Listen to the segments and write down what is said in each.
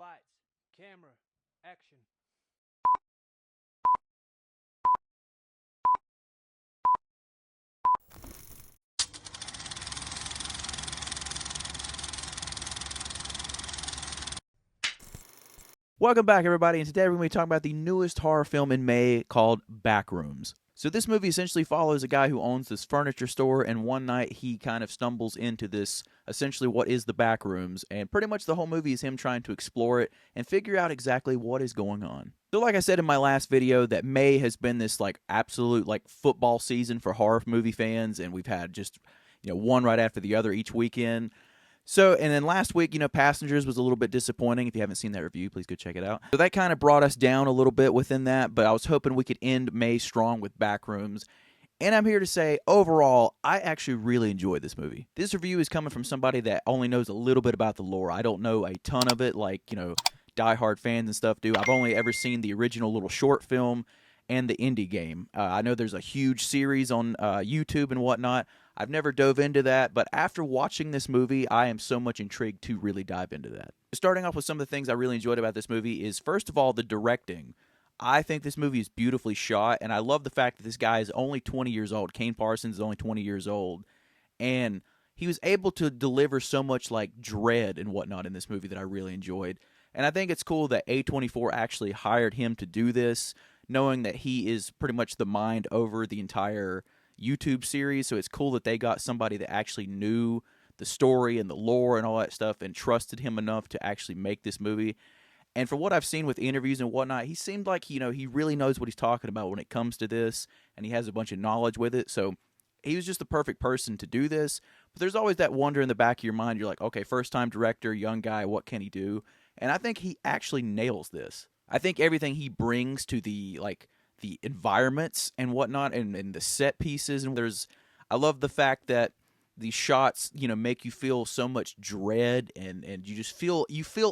Lights, camera, action. Welcome back, everybody, and today we're going to be talking about the newest horror film in May called Backrooms. So this movie essentially follows a guy who owns this furniture store, and one night he kind of stumbles into this, essentially what is the Backrooms, and pretty much the whole movie is him trying to explore it and figure out exactly what is going on. So like I said in my last video, that May has been this absolute football season for horror movie fans, and we've had just one right after the other each weekend. So, and then last week, Passengers was a little bit disappointing. If you haven't seen that review, please go check it out. So that kind of brought us down a little bit within that, but I was hoping we could end May strong with Backrooms. And I'm here to say, overall, I actually really enjoyed this movie. This review is coming from somebody that only knows a little bit about the lore. I don't know a ton of it like, diehard fans and stuff do. I've only ever seen the original little short film and the indie game. I know there's a huge series on YouTube and whatnot. I've never dove into that, but after watching this movie, I am so much intrigued to really dive into that. Starting off with some of the things I really enjoyed about this movie is, first of all, the directing. I think this movie is beautifully shot, and I love the fact that this guy is only 20 years old. Kane Parsons is only 20 years old, and he was able to deliver so much dread and whatnot in this movie that I really enjoyed. And I think it's cool that A24 actually hired him to do this, knowing that he is pretty much the mind over the entire YouTube series. So it's cool that they got somebody that actually knew the story and the lore and all that stuff and trusted him enough to actually make this movie. And from what I've seen with interviews and whatnot, he seemed like, he really knows what he's talking about when it comes to this, and he has a bunch of knowledge with it. So he was just the perfect person to do this. But there's always that wonder in the back of your mind. You're like, okay, first-time director, young guy, what can he do? And I think he actually nails this. I think everything he brings to the environments and whatnot, and the set pieces, and I love the fact that these shots, make you feel so much dread, and you just feel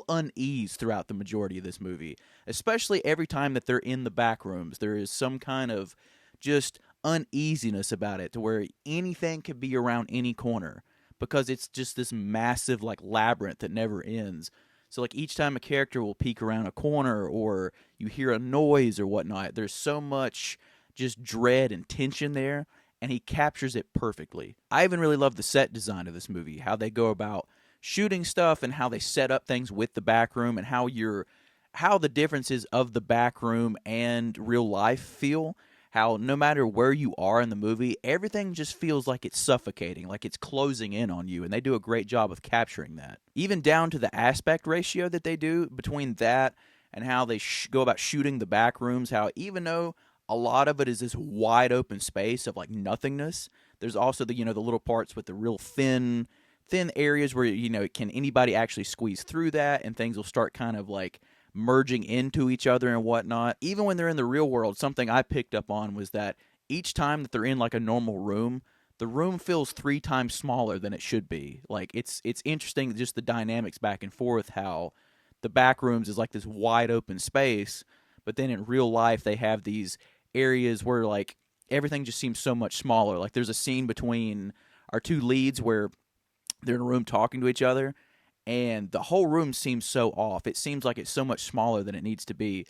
unease throughout the majority of this movie, especially every time that they're in the back rooms. There is some kind of just uneasiness about it, to where anything could be around any corner, because it's just this massive labyrinth that never ends. So each time a character will peek around a corner, or you hear a noise or whatnot, there's so much just dread and tension there, and he captures it perfectly. I even really love the set design of this movie, how they go about shooting stuff and how they set up things with the back room, and how the differences of the back room and real life feel. How no matter where you are in the movie, everything just feels like it's suffocating, like it's closing in on you, and they do a great job of capturing that. Even down to the aspect ratio that they do between that and how they go about shooting the back rooms, how even though a lot of it is this wide open space of nothingness, there's also the the little parts with the real thin areas where can anybody actually squeeze through that, and things will start kind of merging into each other and whatnot. Even when they're in the real world, something I picked up on was that each time that they're in a normal room, the room feels 3 times smaller than it should be. It's interesting, just the dynamics back and forth, how the back rooms is this wide open space, but then in real life they have these areas where everything just seems so much smaller. There's a scene between our two leads where they're in a room talking to each other, and the whole room seems so off. It seems like it's so much smaller than it needs to be.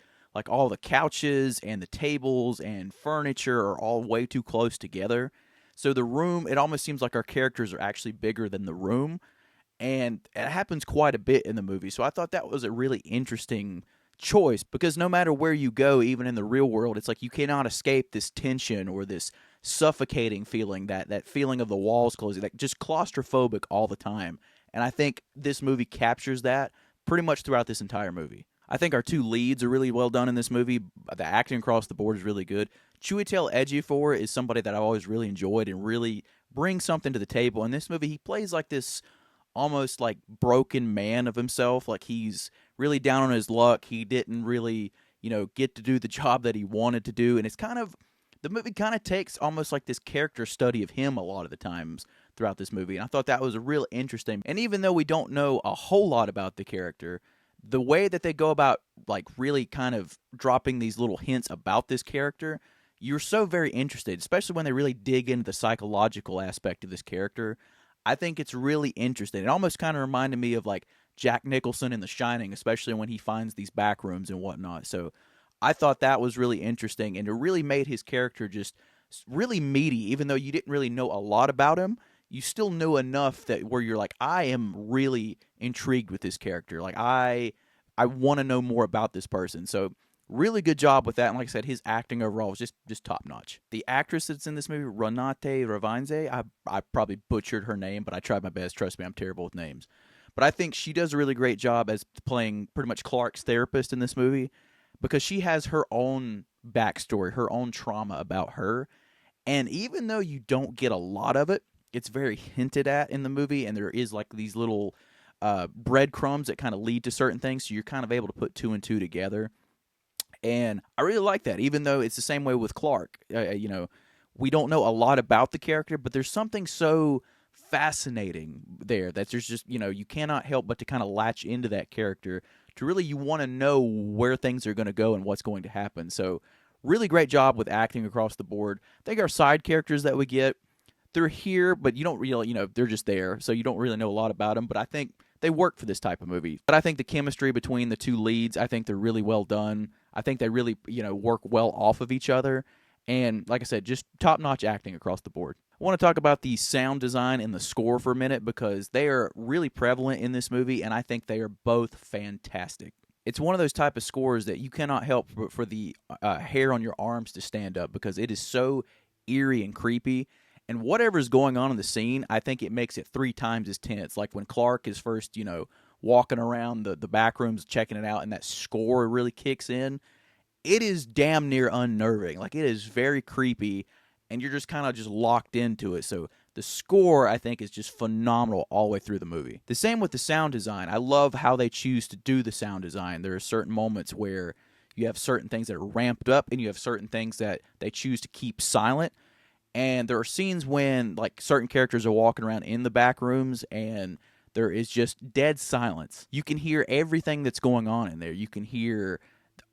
All the couches and the tables and furniture are all way too close together. So the room, it almost seems like our characters are actually bigger than the room. And it happens quite a bit in the movie. So I thought that was a really interesting choice, because no matter where you go, even in the real world, it's you cannot escape this tension or this suffocating feeling, that feeling of the walls closing, just claustrophobic all the time. And I think this movie captures that pretty much throughout this entire movie. I think our two leads are really well done in this movie. The acting across the board is really good. Chiwetel Ejiofor is somebody that I've always really enjoyed and really brings something to the table. In this movie, he plays this almost broken man of himself. He's really down on his luck. He didn't really, get to do the job that he wanted to do. And it's the movie kind of takes almost this character study of him a lot of the times throughout this movie. And I thought that was a real interesting. And even though we don't know a whole lot about the character, the way that they go about really kind of dropping these little hints about this character, you're so very interested, especially when they really dig into the psychological aspect of this character. I think it's really interesting. It almost kind of reminded me of Jack Nicholson in The Shining, especially when he finds these back rooms and whatnot. So I thought that was really interesting, and it really made his character just really meaty. Even though you didn't really know a lot about him, you still knew enough that where you're like, I am really intrigued with this character. Like I want to know more about this person. So really good job with that. And like I said, his acting overall was just top notch. The actress that's in this movie, Renate Ravanze, I probably butchered her name, but I tried my best. Trust me, I'm terrible with names. But I think she does a really great job as playing pretty much Clark's therapist in this movie, because she has her own backstory, her own trauma about her. And even though you don't get a lot of it, it's very hinted at in the movie, and there is like these little breadcrumbs that kind of lead to certain things, so you're kind of able to put two and two together. And I really like that, even though it's the same way with Clark. We don't know a lot about the character, but there's something so fascinating there that there's just, you cannot help but to kind of latch into that character to really, you want to know where things are going to go and what's going to happen. So really great job with acting across the board. I think our side characters that we get, they're here, but you don't really, they're just there, so you don't really know a lot about them. But I think they work for this type of movie. But I think the chemistry between the two leads, I think they're really well done. I think they really, work well off of each other. And like I said, just top-notch acting across the board. I want to talk about the sound design and the score for a minute, because they are really prevalent in this movie, and I think they are both fantastic. It's one of those type of scores that you cannot help but for the hair on your arms to stand up, because it is so eerie and creepy. And whatever's going on in the scene, I think it makes it 3 times as tense. Like when Clark is first, walking around the back rooms, checking it out, and that score really kicks in. It is damn near unnerving. Like, it is very creepy, and you're just kind of just locked into it. So the score, I think, is just phenomenal all the way through the movie. The same with the sound design. I love how they choose to do the sound design. There are certain moments where you have certain things that are ramped up, and you have certain things that they choose to keep silent. And there are scenes when, like, certain characters are walking around in the back rooms, and there is just dead silence. You can hear everything that's going on in there. You can hear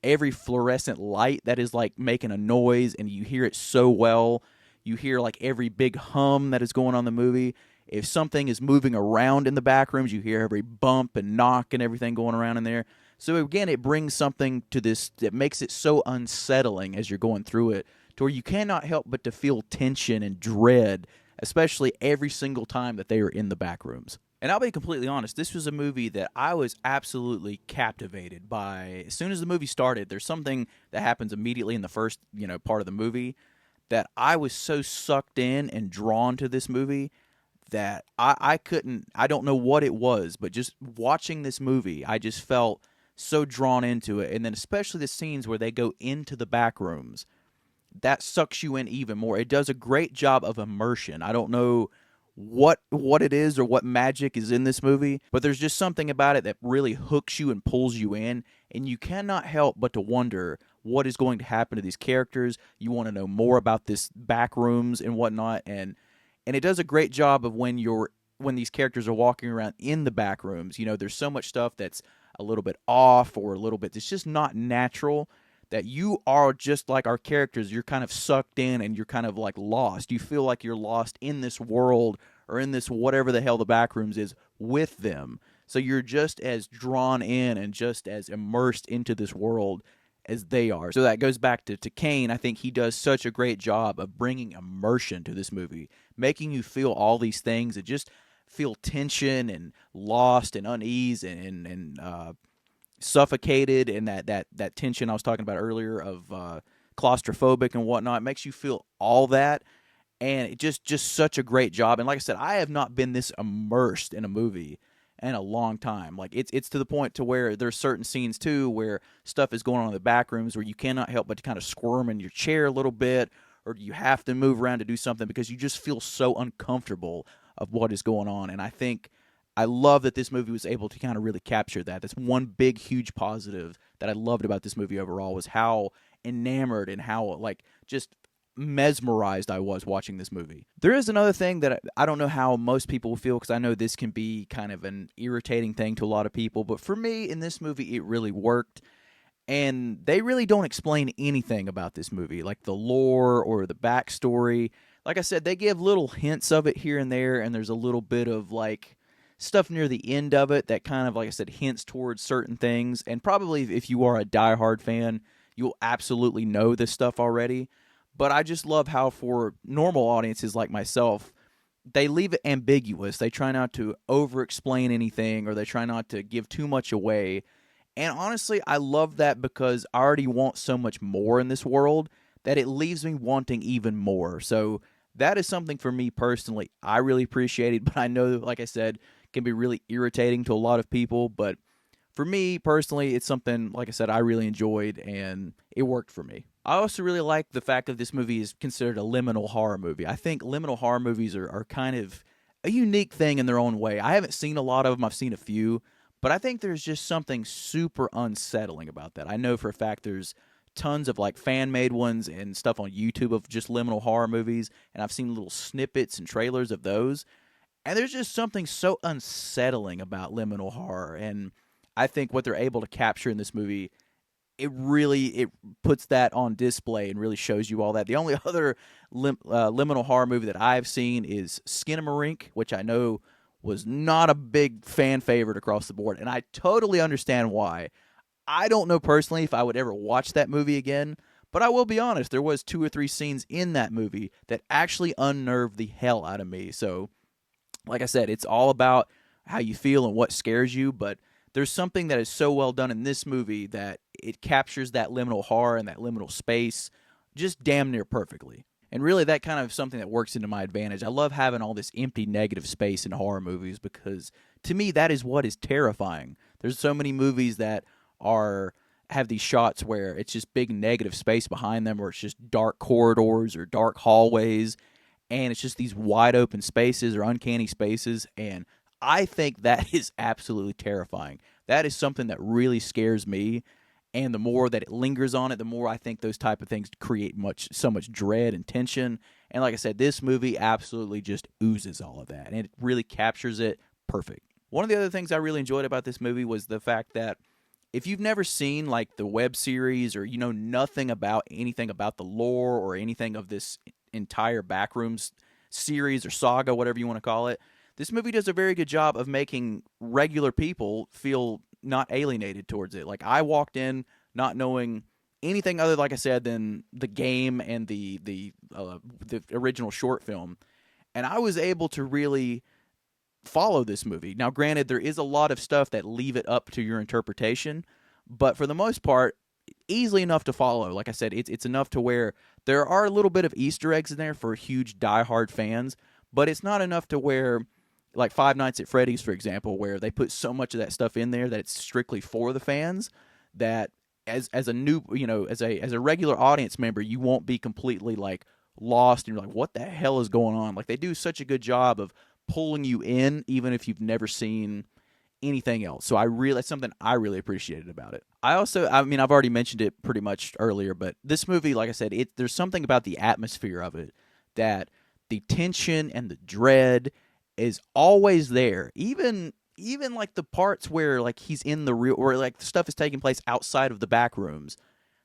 every fluorescent light that is, like, making a noise, and you hear it so well. You hear, like, every big hum that is going on in the movie. If something is moving around in the back rooms, you hear every bump and knock and everything going around in there. So, again, it brings something to this that makes it so unsettling as you're going through it, to where you cannot help but to feel tension and dread, especially every single time that they are in the back rooms. And I'll be completely honest, this was a movie that I was absolutely captivated by. As soon as the movie started, there's something that happens immediately in the first, part of the movie that I was so sucked in and drawn to this movie that I don't know what it was, but just watching this movie, I just felt so drawn into it. And then especially the scenes where they go into the back rooms, that sucks you in even more. It does a great job of immersion. I don't know what it is or what magic is in this movie, but there's just something about it that really hooks you and pulls you in, and you cannot help but to wonder what is going to happen to these characters. You want to know more about this back rooms and whatnot, and it does a great job of when these characters are walking around in the back rooms. There's so much stuff that's a little bit off or a little bit it's just not natural, that you are just like our characters. You're kind of sucked in and you're kind of like lost. You feel like you're lost in this world or in this whatever the hell the Backrooms is with them. So you're just as drawn in and just as immersed into this world as they are. So that goes back to Kane. I think he does such a great job of bringing immersion to this movie, making you feel all these things and just feel tension and lost and unease and suffocated, and that tension I was talking about earlier of claustrophobic and whatnot. It makes you feel all that, and it just such a great job. And like I said, I have not been this immersed in a movie in a long time. Like it's to the point to where there's certain scenes too where stuff is going on in the back rooms where you cannot help but to kind of squirm in your chair a little bit, or you have to move around to do something because you just feel so uncomfortable of what is going on. And I love that this movie was able to kind of really capture that. That's one big, huge positive that I loved about this movie overall, was how enamored and how, like, just mesmerized I was watching this movie. There is another thing that I don't know how most people will feel, because I know this can be kind of an irritating thing to a lot of people, but for me, in this movie, it really worked. And they really don't explain anything about this movie, like the lore or the backstory. Like I said, they give little hints of it here and there, and there's a little bit of, like, stuff near the end of it that kind of, like I said, hints towards certain things. And probably if you are a diehard fan, you'll absolutely know this stuff already. But I just love how for normal audiences like myself, they leave it ambiguous. They try not to over explain anything, or they try not to give too much away. And honestly, I love that because I already want so much more in this world that it leaves me wanting even more. So that is something for me personally I really appreciate it, but I know, like I said, can be really irritating to a lot of people. But for me personally, it's something, like I said, I really enjoyed, and it worked for me. I also really like the fact that this movie is considered a liminal horror movie. I think liminal horror movies are kind of a unique thing in their own way. I haven't seen a lot of them, I've seen a few, but I think there's just something super unsettling about that. I know for a fact there's tons of like fan made ones and stuff on YouTube of just liminal horror movies, and I've seen little snippets and trailers of those. And there's just something so unsettling about liminal horror, and I think what they're able to capture in this movie, it puts that on display and really shows you all that. The only other liminal horror movie that I've seen is Skinamarink, which I know was not a big fan favorite across the board, and I totally understand why. I don't know personally if I would ever watch that movie again, but I will be honest, there was 2 or 3 scenes in that movie that actually unnerved the hell out of me. So, like I said, it's all about how you feel and what scares you, but there's something that is so well done in this movie that it captures that liminal horror and that liminal space just damn near perfectly. And really, that kind of something that works into my advantage. I love having all this empty negative space in horror movies because to me, that is what is terrifying. There's so many movies that have these shots where it's just big negative space behind them, or it's just dark corridors or dark hallways, and it's just these wide open spaces or uncanny spaces, and I think that is absolutely terrifying. That is something that really scares me, and the more that it lingers on it, the more I think those type of things create so much dread and tension. And like I said, this movie absolutely just oozes all of that, and it really captures it perfect. One of the other things I really enjoyed about this movie was the fact that if you've never seen like the web series, or you know nothing about anything about the lore or anything of this entire Backrooms series or saga, whatever you want to call it, this movie does a very good job of making regular people feel not alienated towards it. Like, I walked in not knowing anything other, like I said, than the game and the original short film, and I was able to really follow this movie. Now, granted, there is a lot of stuff that leave it up to your interpretation, but for the most part, easily enough to follow. Like I said, it's enough to where there are a little bit of Easter eggs in there for huge diehard fans, but it's not enough to where, like Five Nights at Freddy's, for example, where they put so much of that stuff in there that it's strictly for the fans, that as a new, as a regular audience member, you won't be completely like lost and you're like, what the hell is going on? Like, they do such a good job of pulling you in, even if you've never seen anything else. So that's something I really appreciated about it. I mean, I've already mentioned it pretty much earlier, but this movie, like I said, there's something about the atmosphere of it, that the tension and the dread is always there. Even like the parts where like he's in the real, or like the stuff is taking place outside of the back rooms,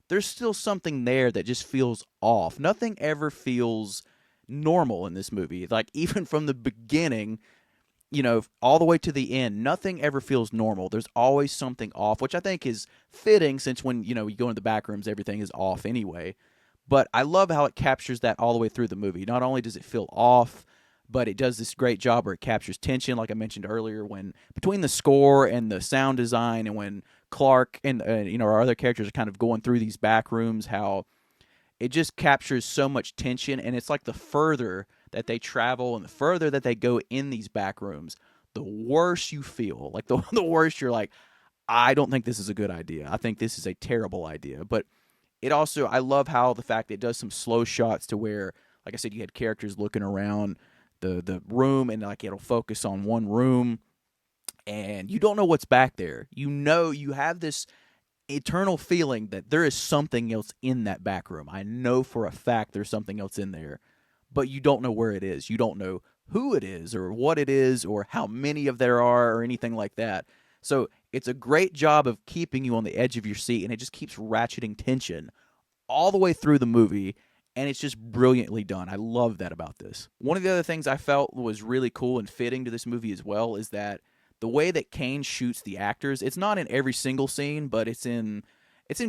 there's still something there that just feels off. Nothing ever feels normal in this movie. Like, even from the beginning, all the way to the end, nothing ever feels normal. There's always something off, which I think is fitting, since when, you go into the back rooms, everything is off anyway. But I love how it captures that all the way through the movie. Not only does it feel off, but it does this great job where it captures tension, like I mentioned earlier, when between the score and the sound design, and when Clark and our other characters are kind of going through these back rooms, how it just captures so much tension. And it's like the further that they travel and the further that they go in these back rooms, the worse you feel. Like, the worse you're like, I don't think this is a good idea. I think this is a terrible idea. But it also, I love how the fact that it does some slow shots to where, like I said, you had characters looking around the room, and like it'll focus on one room, and you don't know what's back there. You have this eternal feeling that there is something else in that back room. I know for a fact there's something else in there, but you don't know where it is. You don't know who it is, or what it is, or how many of there are, or anything like that. So it's a great job of keeping you on the edge of your seat, and it just keeps ratcheting tension all the way through the movie. and it's just brilliantly done. I love that about this. One of the other things I felt was really cool and fitting to this movie as well is that the way that Kane shoots the actors, it's not in every single scene, but it's in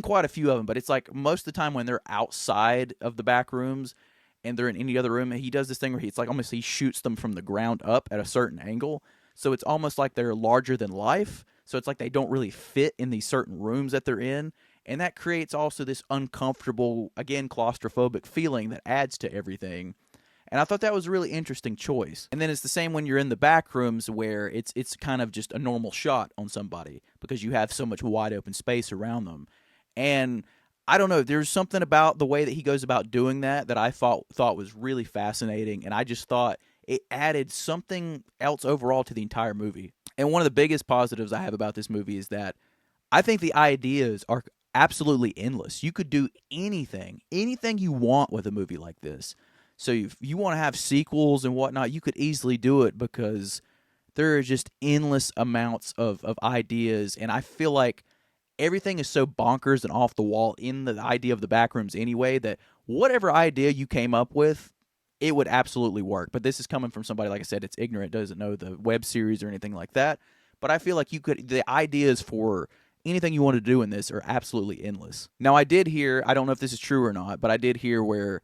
quite a few of them. But it's like most of the time when they're outside of the back rooms and they're in any other room, he does this thing where it's like almost he shoots them from the ground up at a certain angle. So it's almost like they're larger than life. So it's like they don't really fit in these certain rooms that they're in. And that creates also this uncomfortable, again, claustrophobic feeling that adds to everything. And I thought that was a really interesting choice. And then it's the same when you're in the back rooms where it's kind of just a normal shot on somebody because you have so much wide open space around them. And I don't know, there's something about the way that he goes about doing that I thought was really fascinating. And I just thought it added something else overall to the entire movie. And one of the biggest positives I have about this movie is that I think the ideas are absolutely endless. You could do anything you want with a movie like this. So if you want to have sequels and whatnot, you could easily do it because there are just endless amounts of ideas. And I feel like everything is so bonkers and off the wall in the idea of the Backrooms anyway that whatever idea you came up with, it would absolutely work. But this is coming from somebody, like I said, it's ignorant, doesn't know the web series or anything like that. But I feel like the ideas for anything you want to do in this are absolutely endless. Now, I did hear, I don't know if this is true or not, but I did hear where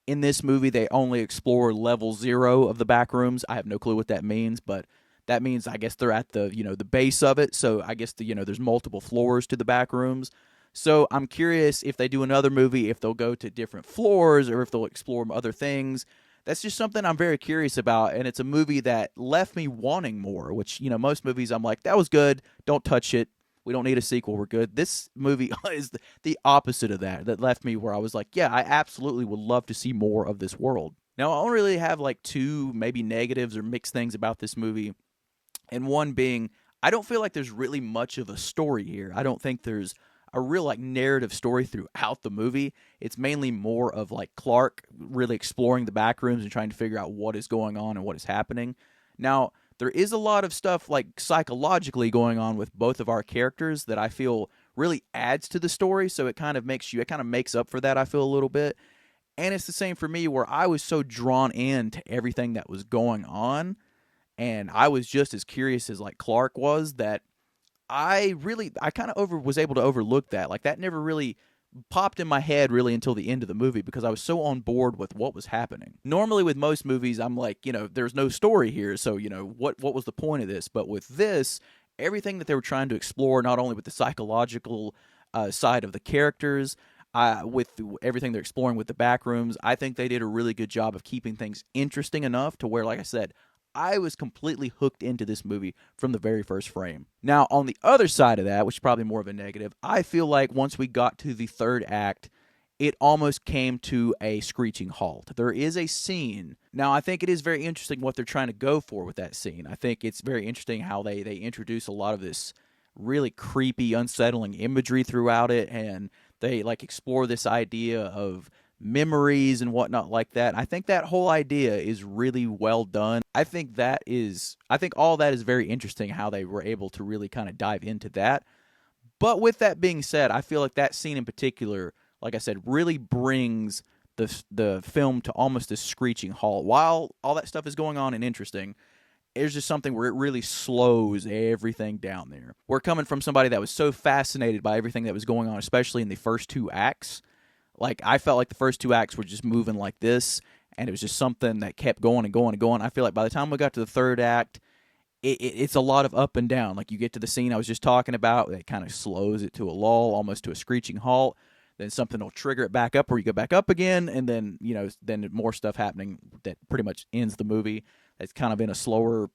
in this movie they only explore level 0 of the Backrooms. I have no clue what that means, but that means I guess they're at the the base of it. So I guess there's multiple floors to the Backrooms. So I'm curious if they do another movie, if they'll go to different floors or if they'll explore other things. That's just something I'm very curious about, and it's a movie that left me wanting more, which, most movies I'm like, that was good, don't touch it, we don't need a sequel, we're good. This movie is the opposite of that left me where I was like, yeah, I absolutely would love to see more of this world. Now, I don't really have like two maybe negatives or mixed things about this movie, and one being, I don't feel like there's really much of a story here. I don't think there's a real like narrative story throughout the movie. It's mainly more of like Clark really exploring the back rooms and trying to figure out what is going on and what is happening. Now, there is a lot of stuff like psychologically going on with both of our characters that I feel really adds to the story, so it kind of makes up for that, I feel, a little bit. And it's the same for me where I was so drawn in to everything that was going on, and I was just as curious as like Clark was, that I kind of was able to overlook that. Like that never really popped in my head really until the end of the movie because I was so on board with what was happening. Normally with most movies, I'm like, there's no story here, so what was the point of this? But with this, everything that they were trying to explore, not only with the psychological side of the characters, with everything they're exploring with the back rooms, I think they did a really good job of keeping things interesting enough to where, like I said, I was completely hooked into this movie from the very first frame. Now, on the other side of that, which is probably more of a negative, I feel like once we got to the third act, it almost came to a screeching halt. There is a scene. Now, I think it is very interesting what they're trying to go for with that scene. I think it's very interesting how they introduce a lot of this really creepy, unsettling imagery throughout it, and they like explore this idea of memories and whatnot like that. I think that whole idea is really well done. I think all that is very interesting how they were able to really kind of dive into that. But with that being said, I feel like that scene in particular, like I said, really brings the film to almost a screeching halt. While all that stuff is going on and interesting, there's just something where it really slows everything down there. We're coming from somebody that was so fascinated by everything that was going on, especially in the first two acts. Like, I felt like the first two acts were just moving like this, and it was just something that kept going and going and going. I feel like by the time we got to the third act, it's a lot of up and down. Like, you get to the scene I was just talking about, it kind of slows it to a lull, almost to a screeching halt. Then something will trigger it back up where you go back up again, and then, then more stuff happening that pretty much ends the movie. It's kind of in a slower,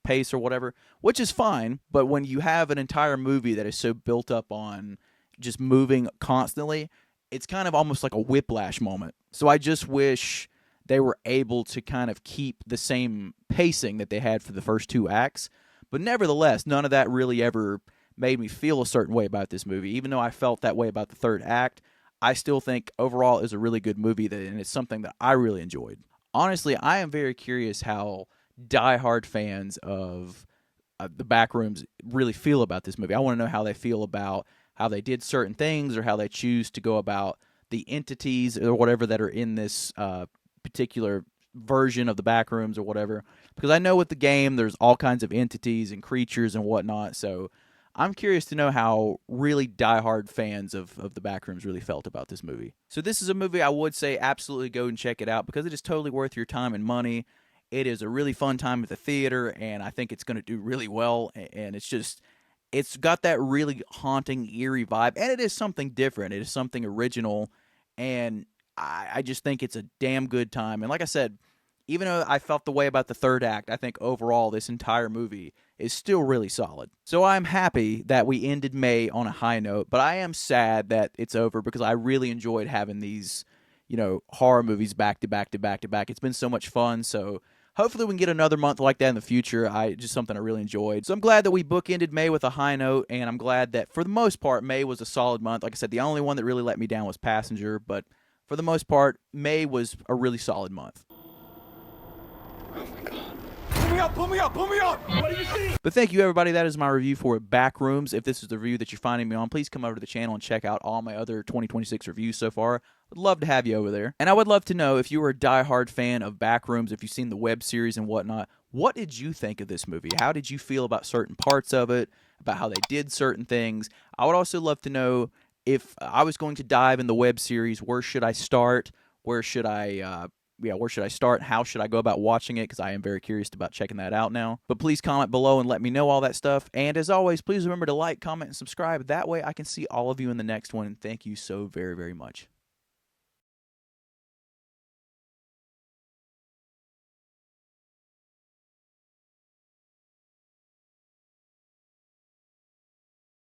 pace or whatever, which is fine. But when you have an entire movie that is so built up on just moving constantly, it's kind of almost like a whiplash moment. So I just wish they were able to kind of keep the same pacing that they had for the first two acts. But nevertheless, none of that really ever made me feel a certain way about this movie. Even though I felt that way about the third act, I still think overall it was a really good movie, and it's something that I really enjoyed. Honestly, I am very curious how diehard fans of the Backrooms really feel about this movie. I want to know how they feel about how they did certain things or how they choose to go about the entities or whatever that are in this particular version of the Backrooms or whatever. Because I know with the game, there's all kinds of entities and creatures and whatnot. So I'm curious to know how really diehard fans of the Backrooms really felt about this movie. So this is a movie I would say absolutely go and check it out because it is totally worth your time and money. It is a really fun time at the theater, and I think it's going to do really well. And it's got that really haunting, eerie vibe, and it is something different. It is something original, and I just think it's a damn good time. And like I said, even though I felt the way about the third act, I think overall this entire movie is still really solid. So I'm happy that we ended May on a high note, but I am sad that it's over because I really enjoyed having these, horror movies back to back to back to back. It's been so much fun, so hopefully we can get another month like that in the future. Just something I really enjoyed. So I'm glad that we bookended May with a high note, and I'm glad that for the most part, May was a solid month. Like I said, the only one that really let me down was Passenger, but for the most part, May was a really solid month. Oh my God. Pull me up, pull me up, pull me up! What do you see? But thank you, everybody. That is my review for Backrooms. If this is the review that you're finding me on, please come over to the channel and check out all my other 2026 reviews so far. I'd love to have you over there. And I would love to know if you were a diehard fan of Backrooms, if you've seen the web series and whatnot, what did you think of this movie? How did you feel about certain parts of it, about how they did certain things? I would also love to know if I was going to dive in the web series, where should I start? Where should I start? How should I go about watching it? Because I am very curious about checking that out now. But please comment below and let me know all that stuff. And as always, please remember to like, comment, and subscribe. That way I can see all of you in the next one. And thank you so very, very much.